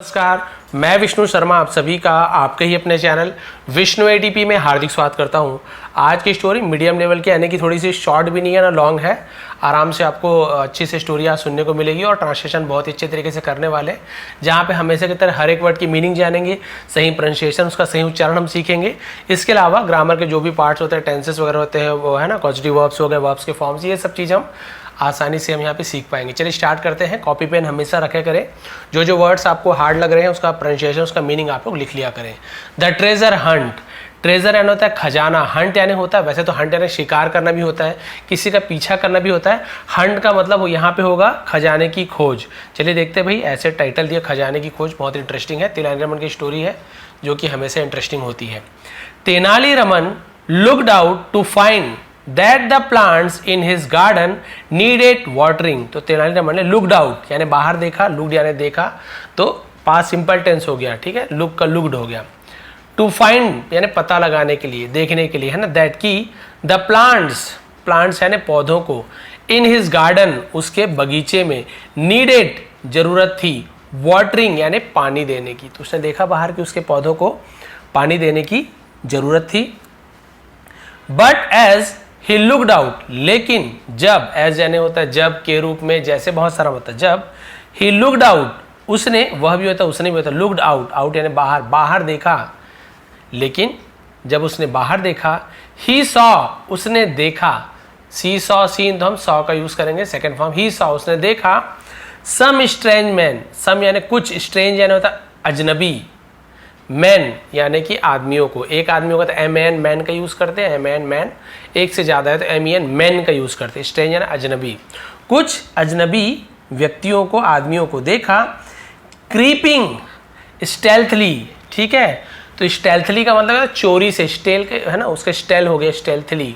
नमस्कार, मैं विष्णु शर्मा आप सभी का आपके ही अपने चैनल विष्णु एटीपी में हार्दिक स्वागत करता हूं। आज की स्टोरी मीडियम लेवल की यानी कि थोड़ी सी शॉर्ट भी नहीं है ना लॉन्ग है। आराम से आपको अच्छी से स्टोरी आज सुनने को मिलेगी और ट्रांसलेशन बहुत ही अच्छे तरीके से करने वाले, जहां पे हमेशा की तरह हर एक वर्ड की मीनिंग जानेंगे, सही प्रोनाउंसिएशन उसका सही उच्चारण हम सीखेंगे। इसके अलावा ग्रामर के जो भी पार्ट्स होते हैं, टेंसेस वगैरह होते हैं, वो है ना, कॉजेटिव वर्ब्स हो गए, वर्ब्स के फॉर्म्स, ये सब चीज़ हम आसानी से हम यहाँ पे सीख पाएंगे। चलिए स्टार्ट करते हैं। कॉपी पेन हमेशा रखे करें, जो जो वर्ड्स आपको हार्ड लग रहे हैं उसका प्रोनाउंसिएशन उसका मीनिंग आप लोग लिख लिया करें। द ट्रेजर हंट, ट्रेजर यानी होता है खजाना, हंट यानी होता है, वैसे तो हंट यानी शिकार करना भी होता है, किसी का पीछा करना भी होता है। हंट का मतलब यहाँ पे होगा खजाने की खोज। चलिए देखते हैं भाई, ऐसे टाइटल दिया खजाने की खोज, बहुत इंटरेस्टिंग है। तेनालीरामन की स्टोरी है जो कि हमेशा इंटरेस्टिंग होती है। Tenaliraman looked out to find that the plants in his garden needed watering। तो तेनालीरामन ने looked out यानी बाहर देखा, looked यानी देखा, तो पास सिंपल टेंस हो गया, ठीक है, look का looked हो गया। to find यानी पता लगाने के लिए, देखने के लिए, है ना, that की the plants यानी पौधों को, in his garden उसके बगीचे में, needed जरूरत थी, watering यानी पानी देने की। तो उसने देखा बाहर कि उसके पौधों को पानी देने की जरूरत थी। but as he looked out, लेकिन जब, एज यानी होता है जब के रूप में, जैसे बहुत सारा होता है, जब ही लुक्ड आउट, उसने, वह भी होता है उसने भी होता है, लुक्ड आउट, आउट यानी बाहर, बाहर देखा, लेकिन जब उसने बाहर देखा, ही सॉ उसने देखा, सी सॉ सीन तो हम सॉ का यूज करेंगे सेकेंड फॉर्म, ही सॉ उसने देखा, सम स्ट्रेंज मैन, सम यानी कुछ, स्ट्रेंज यानी होता है अजनबी, मैन यानी कि आदमियों को, एक आदमी होगा तो एम एन मैन का यूज करते हैं, एम एन मैन, एक से ज्यादा है तो एम एन मैन का यूज करते हैं। स्ट्रेंज यानी अजनबी, कुछ अजनबी व्यक्तियों को, आदमियों को देखा, क्रीपिंग स्टेल्थली, ठीक है, तो स्टेल्थली का मतलब है चोरी से, स्टेल के है ना, उसके स्टेल हो गए स्टेल्थली।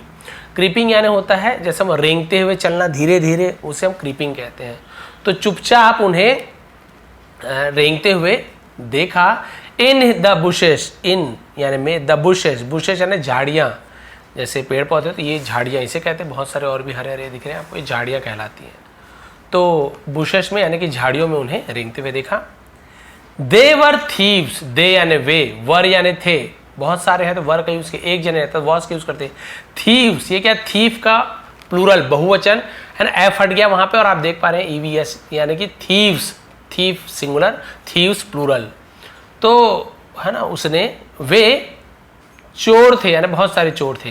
क्रीपिंग यानी होता है जैसे हम रेंगते हुए चलना, धीरे धीरे, उसे हम क्रीपिंग कहते हैं। तो चुपचाप उन्हें रेंगते हुए देखा, इन द बुशेस, इन यानी में, द बुशेस, बुशेस यानी झाड़ियाँ, जैसे पेड़ पौधे तो ये झाड़ियाँ इसे कहते हैं, बहुत सारे और भी हरे हरे दिख रहे हैं आपको, ये झाड़ियाँ कहलाती हैं। तो बुशेस में यानी कि झाड़ियों में उन्हें रेंगते हुए देखा। दे वर थीव्स, दे यानी वे, वर यानी थे, बहुत सारे हैं तो वर का यूज किया, एक जने रहता है वॉस का यूज करते हैं। थीव्स, ये क्या, थीफ का प्लूरल बहुवचन है ना, एफ हट गया वहां पे और आप देख पा रहे हैं ईवीएस यानी कि thieves, thief singular, thieves plural. तो है ना, उसने, वे चोर थे यानी बहुत सारे चोर थे।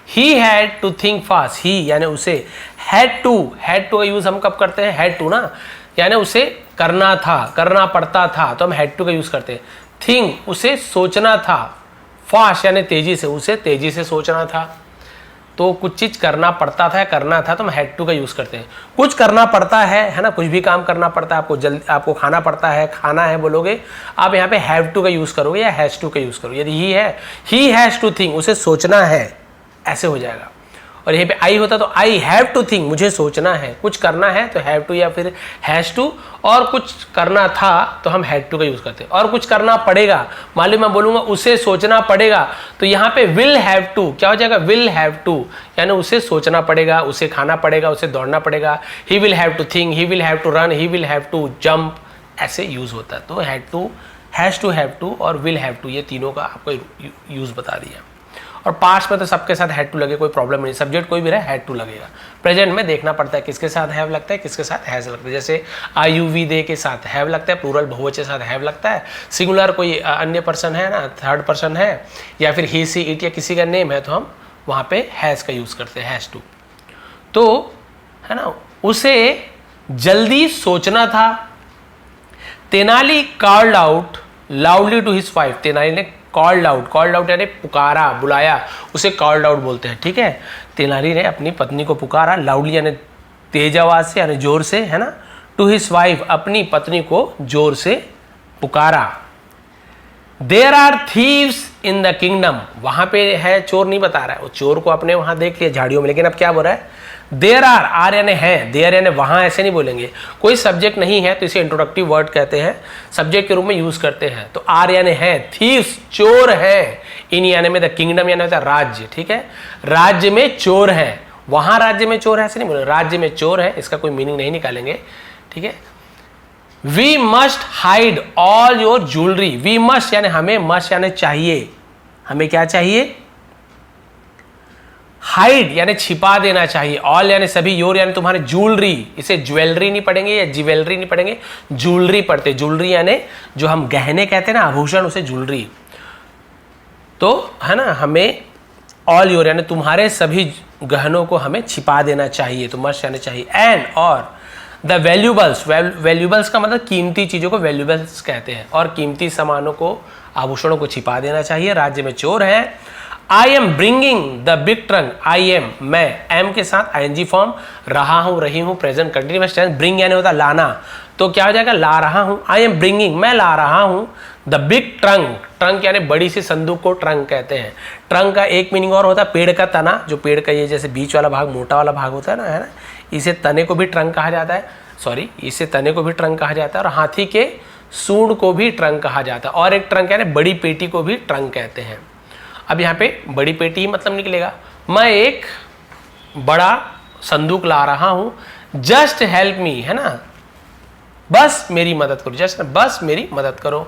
He had to think fast, he यानी उसे, हैड टू का यूज हम कब करते हैं, हैड टू ना, यानी उसे करना था, करना पड़ता था, तो हम हैड टू का यूज करते हैं। थिंक उसे सोचना था, फास्ट यानी तेजी से, उसे तेजी से सोचना था। तो कुछ चीज करना पड़ता था, करना था, तो हम हैड टू का यूज करते हैं। कुछ करना पड़ता है ना, कुछ भी काम करना पड़ता है आपको, जल्दी आपको खाना पड़ता है, खाना है बोलोगे आप, यहाँ पे हैव टू का यूज करोगे या हैज टू का यूज करोगे। यदि ही है, ही हैज टू थिंक, उसे सोचना है, ऐसे हो जाएगा। और यहीं पे आई होता तो आई हैव टू थिंक, मुझे सोचना है, कुछ करना है तो हैव टू या फिर हैज टू, और कुछ करना था तो हम हैड टू का यूज करते हैं। और कुछ करना पड़ेगा, मान लो मैं बोलूंगा उसे सोचना पड़ेगा, तो यहाँ पे विल हैव टू क्या हो जाएगा, विल हैव टू यानी उसे सोचना पड़ेगा, उसे खाना पड़ेगा, उसे दौड़ना पड़ेगा। He will have to think, he will have to run, he will have to jump, ऐसे यूज होता है। तो had to, has to, have to और विल हैव टू, ये तीनों का आपको यूज बता दिया। और पास्ट में तो सबके साथ हैड टू लगे, कोई प्रॉब्लम नहीं, सब्जेक्ट कोई भी रहे हैड टू लगेगा। प्रेजेंट में देखना पड़ता है किसके साथ हैव लगता है, किसके साथ हैज लगता है। जैसे आई यू वी दे के साथ हैव लगता है, प्लूरल बहुवचन के साथ हैव लगता है। सिंगुलर कोई अन्य पर्सन है ना, थर्ड पर्सन है, या फिर ही सी इट या किसी का नेम है, तो हम वहाँ पे हैज का यूज करते हैं, हैज टू। तो है ना, उसे जल्दी सोचना था। Tenali called out loudly to his wife, Tenali ने कॉल्ड आउट यानी पुकारा, बुलाया, उसे कॉल्ड आउट बोलते हैं, ठीक है। तेनाली ने अपनी पत्नी को पुकारा, लाउडली यानी तेज आवाज से यानी जोर से, है ना, टू हिज वाइफ अपनी पत्नी को जोर से पुकारा। There are thieves in the kingdom, वहां पे है, चोर नहीं बता रहा है, वो चोर को अपने वहां देख लिया झाड़ियों में, लेकिन अब क्या बोल रहा है, देयर आर यानी है, देयर यानी वहां, ऐसे नहीं बोलेंगे। कोई सब्जेक्ट नहीं है तो इसे इंट्रोडक्टिव वर्ड कहते हैं, सब्जेक्ट के रूप में यूज करते हैं। तो आर यानी है, थीव्स चोर है, इन यानी में द किंगडम यानी होता है राज्य, ठीक है, राज्य में चोर है, वहां राज्य में चोर है ऐसे नहीं बोले, राज्य में चोर है, इसका कोई मीनिंग नहीं निकालेंगे, ठीक है। We must hide all your jewellery. We must यानी हमें, मस्ट यानी चाहिए, हमें क्या चाहिए? हाइड यानी छिपा देना चाहिए, ऑल यानी सभी, योर यानी तुम्हारे ज्वेलरी, इसे ज्वेलरी नहीं पढ़ेंगे या ज्वेलरी नहीं पढ़ेंगे, ज्वेलरी पढ़ते। ज्वेलरी यानी जो हम गहने कहते हैं ना, आभूषण, उसे ज्वेलरी। तो है ना, हमें ऑल योर यानी तुम्हारे सभी गहनों को हमें छिपा देना चाहिए, तो मस्ट यानी चाहिए। एंड और द वैल्यूबल्स, वैल्यूबल्स का मतलब कीमती चीज़ों को वैल्यूबल्स कहते हैं, और कीमती सामानों को, आभूषणों को छिपा देना चाहिए। राज्य में चोर है। I am bringing the big trunk. I am, मैं, एम के साथ आईएनजी फॉर्म, रहा हूं, रही हूं, प्रेजेंट कंटिन्यूअस टेंस। ब्रिंग यानी होता लाना, तो क्या हो जाएगा? ला रहा हूं। आई एम ब्रिंगिंग, मैं ला रहा हूं द बिग ट्रंक। ट्रंक यानी बड़ी सी संदूक को ट्रंक कहते हैं। ट्रंक का एक मीनिंग और होता है पेड़ का तना, जो पेड़ का ये जैसे बीच वाला भाग, मोटा वाला भाग होता है ना, इसे तने को भी ट्रंक कहा जाता है। सॉरी, इसे तने को भी ट्रंक कहा जाता है, और हाथी के सूंड को भी ट्रंक कहा जाता है। और एक ट्रंक यानी बड़ी पेटी को भी ट्रंक कहते हैं। अब यहाँ पे बड़ी पेटी मतलब निकलेगा, मैं एक बड़ा संदूक ला रहा हूं, जस्ट हेल्प मी, है ना, बस मेरी मदद करो, जस्ट बस मेरी मदद करो।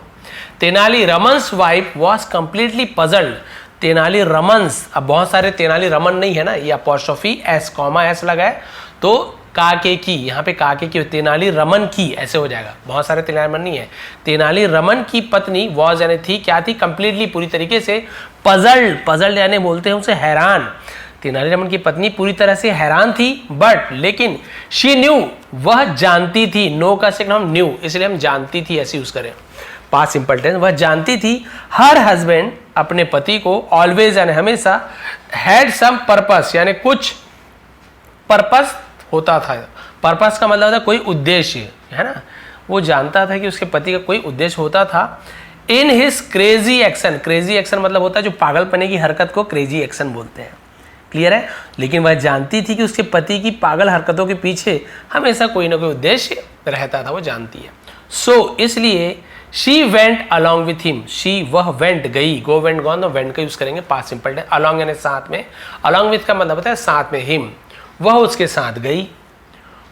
Tenali Raman's wife was completely puzzled. Tenali Raman's, अब बहुत सारे तेनाली रमन नहीं है ना, ये अपॉस्ट्रोफी एस, कॉमा एस लगा है, तो काके की, यहाँ पे काके की, तेनाली रमन की ऐसे हो जाएगा, बहुत सारे तेनाली रमन नहीं है। तेनाली रमन की पत्नी वॉज यानी थी, क्या थी? कंप्लीटली, पूरी तरीके से, पजल्ड, पजल्ड यानी बोलते हैं उसे हैरान। तेनाली रामन की पत्नी पूरी तरह से हैरान थी, बट लेकिन शी न्यू, वह जानती थी। नो का सेकंड हम न्यू, इसलिए हम जानती थी ऐसे यूज करें, पास्ट सिंपल टेंस। वह जानती थी, हर हस्बैंड अपने पति को, ऑलवेज यानी हमेशा, हैड सम पर्पस यानी कुछ पर्पस होता था। पर्पस का मतलब होता है कोई उद्देश्य, है ना, वो जानता था कि उसके पति का कोई उद्देश्य होता था। In his crazy action, crazy action मतलब होता है जो पागलपने की हरकत को क्रेजी एक्शन बोलते हैं, क्लियर है। लेकिन वह जानती थी कि उसके पति की पागल हरकतों के पीछे हमेशा कोई ना कोई उद्देश्य रहता था, वो जानती है। सो इसलिए she went along with him, she वह वेंट गई, गो वेंट गॉन, तो वेंट का यूज करेंगे पास्ट सिंपल टेंस। अलॉन्ग यानी साथ में, अलॉन्ग विथ का मतलब होता है साथ में, हिम वह उसके साथ गई।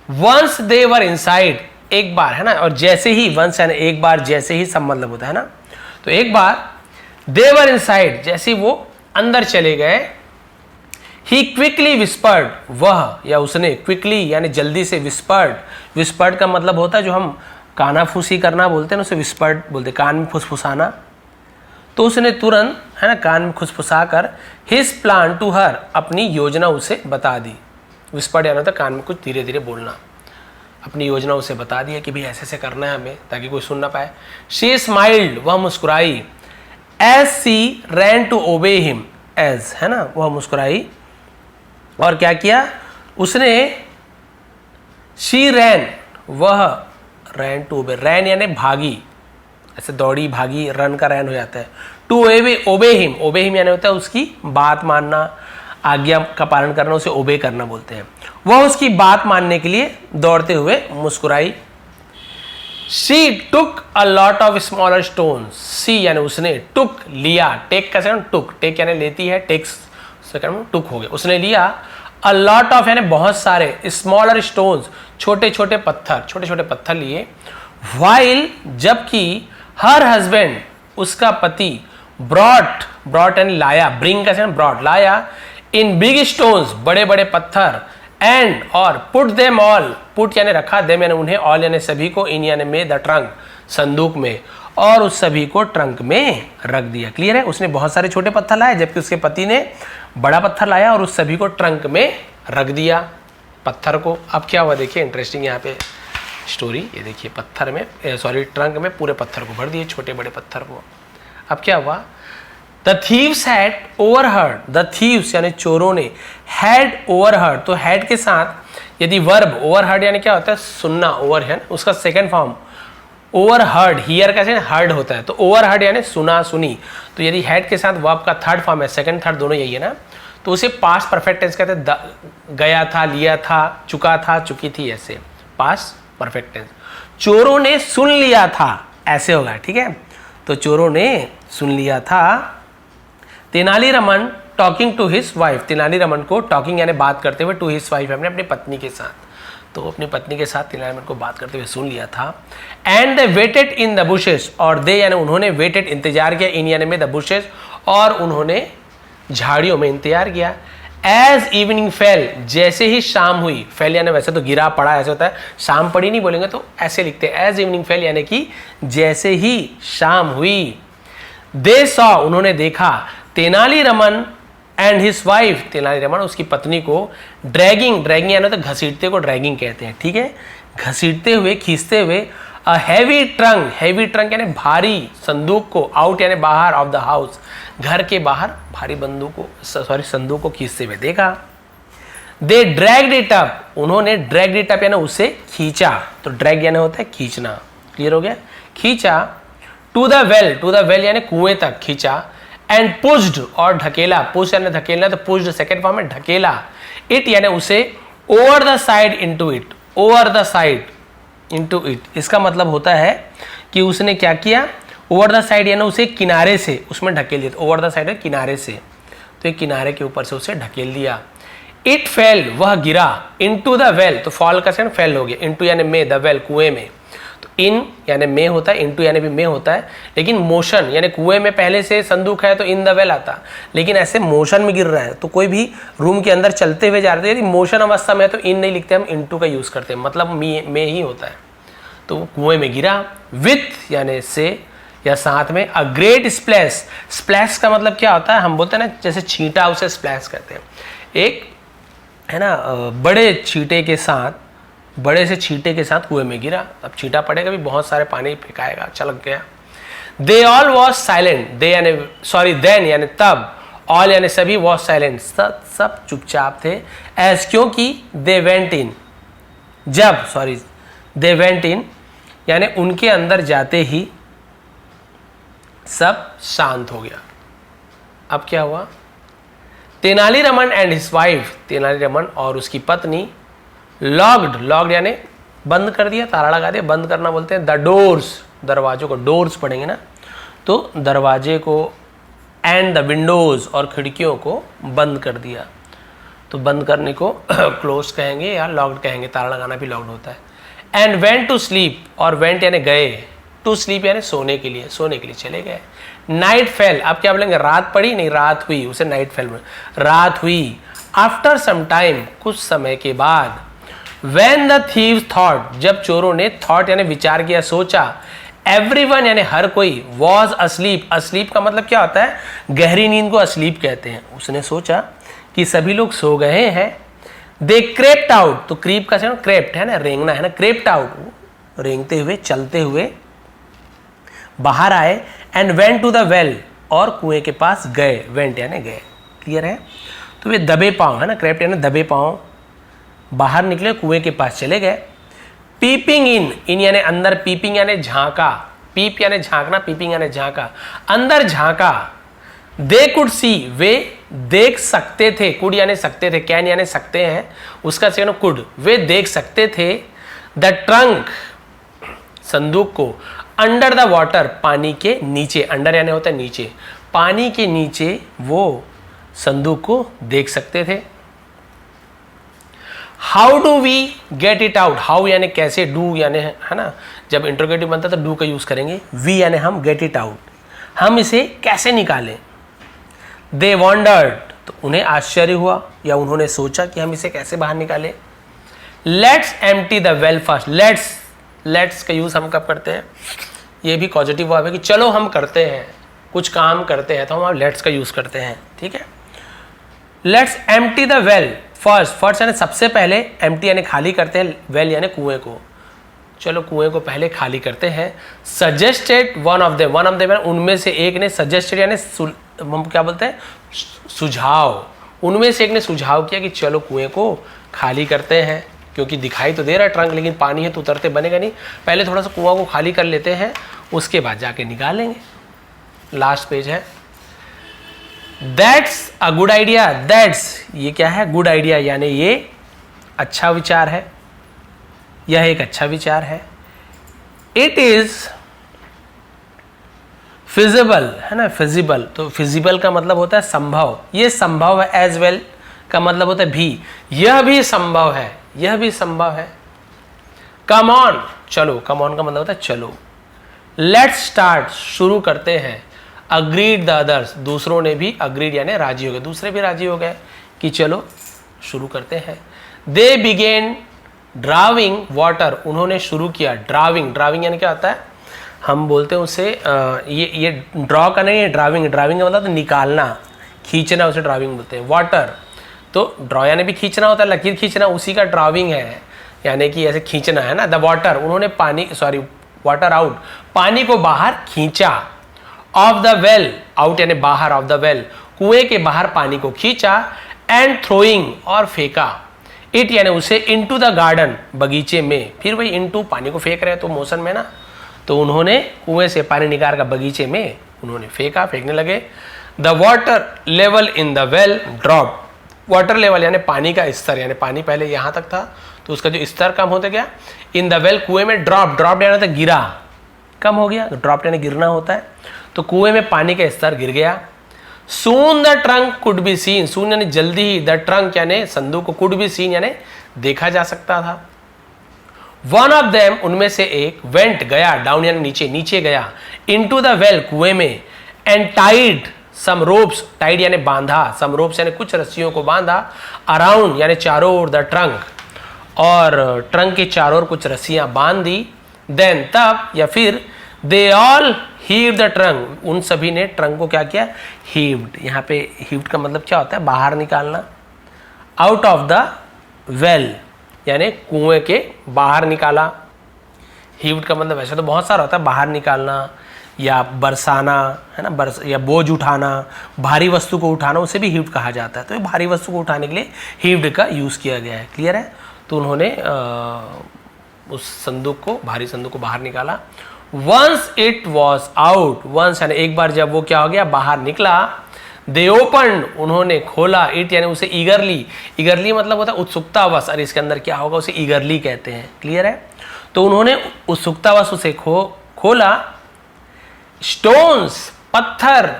वंस दे वर इनसाइड, एक बार, है ना, और जैसे ही, वंस यानी एक बार, जैसे ही सब मतलब होता है ना, तो एक बार, दे वर इनसाइड जैसे वो अंदर चले गए। ही क्विकली विस्पर्ड, वह या उसने, क्विकली यानी जल्दी से, विस्पर्ड, विस्पर्ड का मतलब होता है जो हम कानाफूसी करना बोलते हैं ना, उसे विस्पर्ड बोलते हैं, कान में फुसफुसाना। तो उसने तुरंत, है ना, कान में फुसफुसा कर हिज प्लान टू हर, अपनी योजना उसे बता दी। विस्पर्ड यानी होता है कान में कुछ धीरे धीरे बोलना, अपनी योजना उसे बता दिया कि भाई ऐसे ऐसे करना है हमें, ताकि कोई सुन ना पाए। शी स्माइल्ड, वह मुस्कुराई। As she ran to obey him, as, है ना, वह मुस्कुराई और क्या किया उसने, शी रैन, वह, रैन टू ओबे, रैन यानी भागी, ऐसे दौड़ी भागी, रन का रैन हो जाता है। टू ओबे हिम, ओबे हिम यानी होता है उसकी बात मानना, आज्ञा का पालन करना, उसे ओबे करना बोलते हैं। वह उसकी बात मानने के लिए दौड़ते हुए मुस्कुराई। She took a lot of smaller stones, she यानी उसने, टुक लिया, टेक का सेकंड टुक, टेक यानी लेती है, टेक्स सेकंड टुक हो गया, उसने लिया। अ लॉट ऑफ यानी बहुत सारे, स्मॉलर स्टोन्स छोटे छोटे पत्थर, छोटे छोटे पत्थर लिए। व्हाइल जबकि, हर हस्बैंड उसका पति, ब्रॉट, ब्रॉट यानी लाया, ब्रिंग का सेकंड ब्रॉट, लाया, इन बिग स्टोन्स बड़े बड़े पत्थर, एंड और पुट देम ऑल, पुट यानी रखा, देम यानी उन्हें, ऑल यानी सभी को, इन यानी में, द ट्रंक संदूक में, और उस सभी को ट्रंक में रख दिया। क्लियर है, उसने बहुत सारे छोटे पत्थर लाए जबकि उसके पति ने बड़ा पत्थर लाया और उस सभी को ट्रंक में रख दिया, पत्थर को। अब क्या हुआ देखिए, इंटरेस्टिंग यहाँ पे स्टोरी, ये देखिए, पत्थर में, सॉरी ट्रंक में पूरे पत्थर को भर दिए, छोटे बड़े पत्थर को। अब क्या हुआ, the thieves had overheard, the thieves यानी चोरों ने, हैड ओवरहर्ड, तो हैड के साथ यदि वर्ब, ओवरहर्ड यानी क्या होता है सुनना, ओवर है उसका सेकंड फॉर्म, ओवरहर्ड, हियर कैसे हर्ड होता है, तो ओवरहर्ड यानी सुना सुनी, तो यदि हैड के साथ वर्ब का थर्ड फॉर्म है, सेकंड थर्ड दोनों यही है ना, तो उसे पास्ट परफेक्ट टेंस कहते हैं। गया था, लिया था, चुका था, चुकी थी, ऐसे पास्ट परफेक्ट टेंस। चोरों ने सुन लिया था, ऐसे होगा, ठीक है, तो चोरों ने सुन लिया था। Tenaliraman talking to his wife, Tenaliraman को टॉकिंग यानी बात करते हुए, टू हिज वाइफ अपने अपनी पत्नी के साथ, तो अपनी पत्नी के साथ तेनालीरामन को बात करते हुए सुन लिया था। And they waited in the bushes, और दे यानी उन्होंने, वेटेड इंतजार किया, इन यानी में द बुशेस, और उन्होंने झाड़ियों में इंतजार किया। एज इवनिंग फेल, जैसे ही शाम हुई, फेल यानी वैसे तो गिरा पड़ा ऐसे होता है, शाम पड़ी नहीं बोलेंगे तो ऐसे लिखते हैं, एज इवनिंग फेल यानी कि जैसे ही शाम हुई। दे सॉ, उन्होंने देखा, Tenali Raman and his wife, Tenali Raman उसकी पत्नी को, ड्रैगिंग यानी तो घसीटते को ड्रैगिंग कहते हैं, ठीक है, घसीटते हुए, खींचते हुए, अ हैवी ट्रंक यानी भारी संदूक को, आउट यानी बाहर, ऑफ द हाउस, घर के बाहर भारी संदूक को खींचते हुए देखा। दे ड्रैग्ड इट अप, उन्होंने ड्रैग्ड इट अप यानी उसे खींचा, तो ड्रैग यानी होता है खींचना, क्लियर हो गया, खींचा। टू द वेल यानी कुएं तक खींचा। एंड पुश्ड, और ढकेला, पुश यानी धकेलना, तो पुश्ड सेकंड फॉर्म में ढकेला। इट यानी उसे, over the side into it, over the side into it, इसका मतलब होता है कि उसने क्या किया, ओवर द साइड यानी उसे किनारे से उसमें ढकेल दिया, ओवर द साइड है किनारे से, तो एक किनारे के ऊपर से उसे ढकेल दिया। इट फेल, वह गिरा, इनटू द वेल, तो फॉल का सेकंड फेल हो गया, इनटू यानी में, द वेल कुएं में, तो इन यानी में होता है, इनटू यानी भी में होता है, लेकिन मोशन यानी कुएं में पहले से संदूक है तो इन द वेल आता, लेकिन ऐसे मोशन में गिर रहा है, तो कोई भी रूम के अंदर चलते हुए जा रहे हैं, यदि मोशन अवस्था में है तो इन नहीं लिखते, हम इनटू का यूज करते हैं, मतलब में ही होता है, तो वो कुएं में गिरा। विथ यानी से या साथ में, अ ग्रेट स्प्लैश, स्प्लैश का मतलब क्या होता है, हम बोलते हैं ना जैसे छींटा, उसे स्प्लैश कहते हैं, एक है ना बड़े से छींटे के साथ कुएं में गिरा, अब छींटा पड़ेगा भी, बहुत सारे पानी फेंकाएगा, चलक गया। They all was silent, then यानी तब, ऑल यानी सभी, वॉज साइलेंट सब चुपचाप थे, एज क्योंकि, दे वेंट इन यानी उनके अंदर जाते ही सब शांत हो गया। अब क्या हुआ, Tenali Raman and his wife, Tenali Raman और उसकी पत्नी, लॉक्ड यानी बंद कर दिया, ताला लगा दिया, बंद करना बोलते हैं, द डोर्स, दरवाजों को, डोर्स पढ़ेंगे ना, तो दरवाजे को, एंड द विंडोज, और खिड़कियों को बंद कर दिया, तो बंद करने को क्लोज कहेंगे या लॉक्ड कहेंगे, ताला लगाना भी लॉक्ड होता है। एंड वेंट टू स्लीप, और वेंट यानी गए, टू स्लीप यानी सोने के लिए चले गए। नाइट फेल, अब क्या बोलेंगे, रात पड़ी नहीं, रात हुई, उसे नाइट फेल बोले, रात हुई। आफ्टर सम टाइम, कुछ समय के बाद। व्हेन द थीव्स थॉट, जब चोरों ने, थॉट यानी विचार किया, सोचा, एवरीवन यानी हर कोई, वॉज अस्लीप, अस्लीप का मतलब क्या होता है, गहरी नींद को अस्लीप कहते हैं, उसने सोचा कि सभी लोग सो गए हैं। दे क्रेप्ट आउट, तो क्रीप का सेवन क्रेप्ट है ना, रेंगना है ना, क्रेप्ट आउट, रेंगते हुए, चलते हुए बाहर आए। And went to the well, और कुएं के पास गए, वेंट यानी गए, क्लियर है। तो वे दबे पांव है ना, क्रेप्ट यानी दबे पांव, बाहर निकले, कुएं के पास चले गए। पीपिंग इन यानी अंदर, पीपिंग यानी झांका, पीप यानी झांकना, पीपिंग यानी झांका, अंदर झांका। दे कुड सी, वे देख सकते थे, कुड यानी सकते थे, कैन यानी सकते हैं, उसका सेकंड कुड, वे देख सकते थे। द ट्रंक, संदूक को, अंडर द वाटर, पानी के नीचे, अंडर यानी होता है नीचे, पानी के नीचे वो संदूक को देख सकते थे। How do we get it out, how यानी कैसे, डू यानी है ना, जब इंट्रोगेटिव बनता है तो डू का यूज करेंगे, वी यानी हम, गेट इट आउट, हम इसे कैसे निकालें। दे वॉन्डर्ड, तो उन्हें आश्चर्य हुआ या उन्होंने सोचा कि हम इसे कैसे बाहर निकालें। Let's empty the well first, let's का यूज हम कब करते हैं, ये भी पॉजिटिव वर्ब है कि चलो हम करते हैं, कुछ काम करते हैं तो हम लेट्स का यूज करते हैं, ठीक है। Let's empty the well first यानी सबसे पहले, एम्प्टी यानी खाली करते हैं, वेल यानी कुएं को, चलो कुएं को पहले खाली करते हैं। सजेस्टेड वन ऑफ देम उनमें से एक ने, सजेस्टेड यानी हम क्या बोलते हैं, सुझाव, उनमें से एक ने सुझाव किया कि चलो कुएं को खाली करते हैं, क्योंकि दिखाई तो दे रहा है ट्रंक, लेकिन पानी है तो उतरते बनेगा नहीं, पहले थोड़ा सा कुआं को खाली कर लेते हैं, उसके बाद जाके निकालेंगे। लास्ट पेज है। That's a good idea, that's ये क्या है, गुड आइडिया यानी ये अच्छा विचार है, यह एक अच्छा विचार है। इट इज फिजिबल है ना, फिजिबल, तो फिजिबल का मतलब होता है संभव, ये संभव है। एज वेल का मतलब होता है भी, यह भी संभव है, यह भी संभव है, कम ऑन, चलो, कम ऑन का मतलब होता है चलो। लेट्स स्टार्ट, शुरू करते हैं। अग्रीड द अदर्स, दूसरों ने भी अग्रीड यानी राजी हो गए, दूसरे भी राजी हो गए कि चलो शुरू करते हैं। दे बिगेन ड्राविंग वाटर, उन्होंने शुरू किया। ड्राविंग, ड्राविंग यानी क्या होता है, हम बोलते हैं उसे ये ड्रॉ करना, ये ड्राविंग, ड्राविंग का मतलब तो निकालना, खींचना, उसे ड्राविंग बोलते हैं। वाटर, तो ड्रॉ यानी भी खींचना होता है, लकीर खींचना, उसी का ड्राविंग है, यानी कि ऐसे खींचना है ना। द वाटर, उन्होंने पानी, सॉरी वाटर आउट, पानी को बाहर खींचा। ऑफ द वेल, आउट यानी बाहर, ऑफ द वेल, कुएं के बाहर पानी को खींचा। एंड थ्रोइंग, और फेंका। इट यानी उसे, इनटू द गार्डन, बगीचे में। फिर वही इनटू, पानी को फेंक रहे हैं तो मोशन में ना, तो उन्होंने कुएं से पानी निकाल कर बगीचे में उन्होंने फेंका, फेंकने लगे। The water level in the well drop, water level यानी पानी का स्तर, यानी पानी पहले यहाँ तक था तो उसका जो स्तर कम होता गया। इन द वेल, कुएं में। ड्रॉप, ड्रॉप यानी था गिरा, कम हो गया, ड्रॉप यानी गिरना होता है, तो कुएं में पानी का स्तर गिर गया। Soon the trunk could be seen, soon यानी जल्दी ही, द ट्रंक यानी संदूक को, कुड बी सीन यानी देखा जा सकता था। वन ऑफ देम, उनमें से एक, वेंट गया, डाउन यानी नीचे, नीचे गया, इनटू द वेल, कुएं में। And tied some ropes, tied यानी बांधा, सम रोप्स यानी कुछ रस्सियों को बांधा। अराउंड यानी चारों ओर, द ट्रंक, और ट्रंक के चारों ओर कुछ रस्सियां बांध दी। देन, तब या फिर, they all heave the trunk, उन सभी ने ट्रंक को क्या किया, हीव्ड। यहाँ पे हीव्ड का मतलब क्या होता है, बाहर निकालना। आउट ऑफ द वेल यानी कुएं के बाहर निकाला। हीव्ड का मतलब वैसे तो बहुत सारा होता है, बाहर निकालना या बरसाना, है ना, या बोझ उठाना, भारी वस्तु को उठाना, उसे भी हीव्ड कहा जाता है। तो ये भारी वस्तु को उठाने के लिए हीव्ड का यूज़ किया गया है, क्लियर है। तो उन्होंने उस संदूक को, भारी संदूक को बाहर निकाला। Once it was out, once यानी एक बार जब वो क्या हो गया, बाहर निकला। दे ओपन, उन्होंने खोला। इट यानी उसे ईगरली, ईगरली मतलब होता है उत्सुकतावश, और इसके अंदर क्या होगा, उसे ईगरली कहते हैं, क्लियर है। तो उन्होंने उत्सुकतावश उसे खोला। स्टोन्स, पत्थर,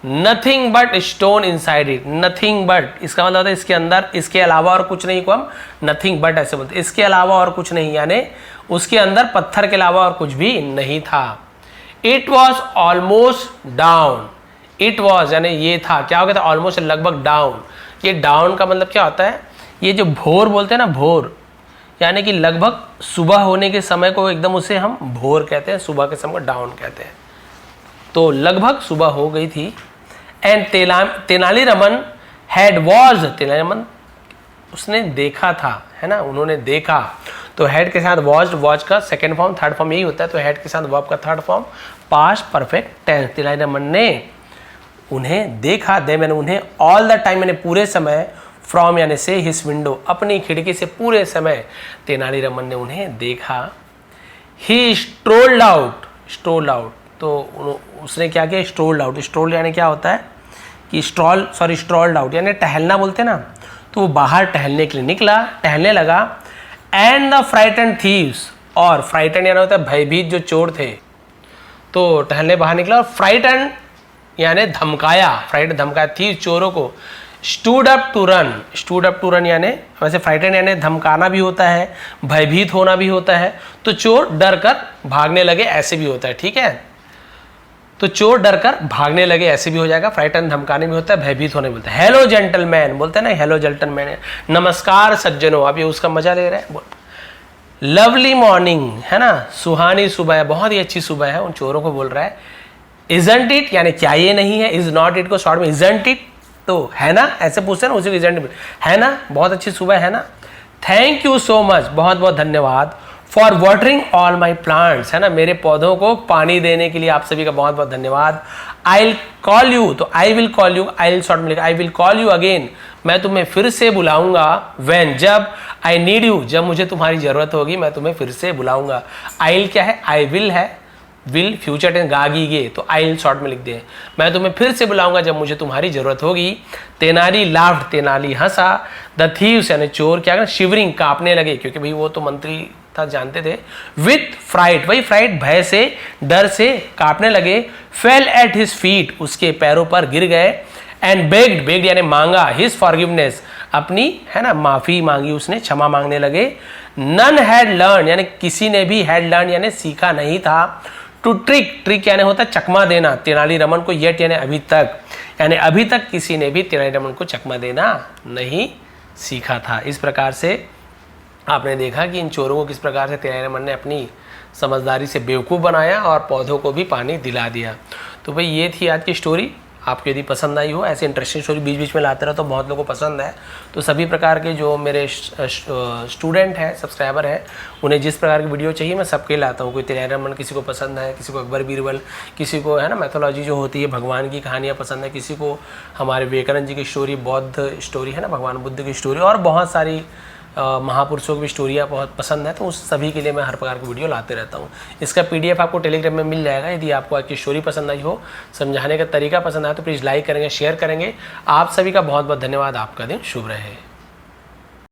nothing but stone inside it, nothing but, इसका मतलब होता है इसके अंदर, इसके अलावा और कुछ नहीं को हम नथिंग बट ऐसे बोलते हैं, इसके अलावा और कुछ नहीं, यानी उसके अंदर पत्थर के अलावा और कुछ भी नहीं था। It was almost down, it was यानी ये था, क्या हो गया था, ऑलमोस्ट लगभग डाउन। ये डाउन का मतलब क्या होता है, ये जो भोर बोलते हैं ना, भोर यानी कि लगभग सुबह होने के समय को एकदम उसे हम भोर कहते हैं, सुबह के समय को डाउन कहते हैं। तो लगभग सुबह हो गई थी। And Tenali Raman had was, Tenali Raman उसने देखा था, है ना, उन्होंने देखा। तो हेड के साथ वॉज, वॉज का सेकेंड फॉर्म, थर्ड फॉर्म यही होता है, तो हेड के साथ वर्ब का third form past perfect tense. Tenaliraman ने उन्हें देखा, दे मैंने उन्हें, ऑल द टाइम मैंने पूरे समय, फ्रॉम यानी से, हिस विंडो अपनी खिड़की से पूरे समय तेनालीरामन ने उन्हें देखा। ही स्ट्रोल्ड आउट, स्ट्रोल्ड आउट, तो उसने क्या किया, स्ट्रोल्ड आउट। स्ट्रोल्ड यानी क्या होता है कि स्ट्रोल्ड आउट यानी टहलना बोलते हैं ना, तो वो बाहर टहलने के लिए निकला, टहलने लगा। एंड द फ्राइटन थीव्स, और फ्राइटन यानी होता है भयभीत जो चोर थे, तो टहलने बाहर निकला। और फ्राइटन यानी धमकाया, फ्राइटन धमकाया, थीव चोरों को। Stood up to run, stood up to run यानी, वैसे फ्राइटन यानी धमकाना भी होता है, भयभीत होना भी होता है, तो चोर डर कर भागने लगे ऐसे भी होता है, ठीक है। तो चोर डर कर भागने लगे ऐसे भी हो जाएगा, फ्राइटन धमकाने भी होता है, भयभीत होने बोलता है। हेलो जेंटलमैन बोलते हैं ना, हेलो जेंटलमैन, नमस्कार सज्जनों, अब ये उसका मजा ले रहे हैं। लवली मॉर्निंग, है ना, सुहानी सुबह है, बहुत ही अच्छी सुबह है, उन चोरों को बोल रहा है। इजंट इट यानी क्या ये नहीं है, इज नॉट इट को शॉर्ट में इजंट इट, तो है ना, ऐसे पूछते हैं ना, उसी को इजंट, है ना, बहुत अच्छी सुबह है ना। थैंक यू सो मच, बहुत बहुत धन्यवाद। For watering all my plants, है ना, मेरे पौधों को पानी देने के लिए आप सभी का बहुत बहुत धन्यवाद। आई विल कॉल यू, तो I will call you, I will short में लिखा, I will call you again, मैं तुम्हें फिर से बुलाऊंगा। व्हेन, जब। आई नीड यू, जब मुझे तुम्हारी जरूरत होगी मैं तुम्हें फिर से बुलाऊंगा। आई विल क्या है, आई विल है, विल फ्यूचर टेंस गागीगे, तो आई विल शॉर्ट में लिख दे, मैं तुम्हें फिर से बुलाऊंगा जब मुझे तुम्हारी जरूरत होगी। Tenali laughed, Tenali Hansa. The thieves यानी चोर क्या, शिवरिंग कांपने लगे, क्योंकि भाई वो तो मंत्री था, जानते थे। विथ फ्राइट, वही फ्राइट भय से, डर से कांपने लगे। फेल एट हिज फीट, उसके पैरों पर गिर गए। एंड बेग्ड, बेग्ड यानी मांगा, हिज फॉरगिवनेस, अपनी है ना माफ़ी मांगी, उसने क्षमा मांगने लगे। नन हैड लर्न यानी किसी ने भी, हैड लर्न यानी सीखा नहीं था, टू ट्रिक, ट्रिक यानी होता है चकमा देना तेनालीरामन को, येट यानी अभी तक, यानी अभी तक किसी ने भी तेनालीरामन को चकमा देना नहीं सीखा था। इस प्रकार से आपने देखा कि इन चोरों को किस प्रकार से तेनालीरामन ने अपनी समझदारी से बेवकूफ़ बनाया और पौधों को भी पानी दिला दिया। तो भाई ये थी आज की स्टोरी। आपको यदि पसंद आई हो, ऐसे इंटरेस्टिंग स्टोरी बीच बीच में लाते रहो तो बहुत लोगों को पसंद है। तो सभी प्रकार के जो मेरे स्टूडेंट हैं, सब्सक्राइबर हैं, उन्हें जिस प्रकार की वीडियो चाहिए मैं सबके लाता हूँ। कोई तेनालीरामन किसी को पसंद है, किसी को अकबर बीरबल, किसी को है ना मैथोलॉजी जो होती है भगवान की कहानियाँ पसंद है, किसी को हमारे विवेकानंद जी की स्टोरी, बौद्ध स्टोरी है ना, भगवान बुद्ध की स्टोरी, और बहुत सारी महापुरुषों की भी स्टोरियाँ बहुत पसंद है। तो उस सभी के लिए मैं हर प्रकार की वीडियो लाते रहता हूँ। इसका PDF आपको टेलीग्राम में मिल जाएगा। यदि आपको आज की स्टोरी पसंद आई हो, समझाने का तरीका पसंद आया तो प्लीज़ लाइक करेंगे, शेयर करेंगे। आप सभी का बहुत बहुत धन्यवाद। आपका दिन शुभ रहे।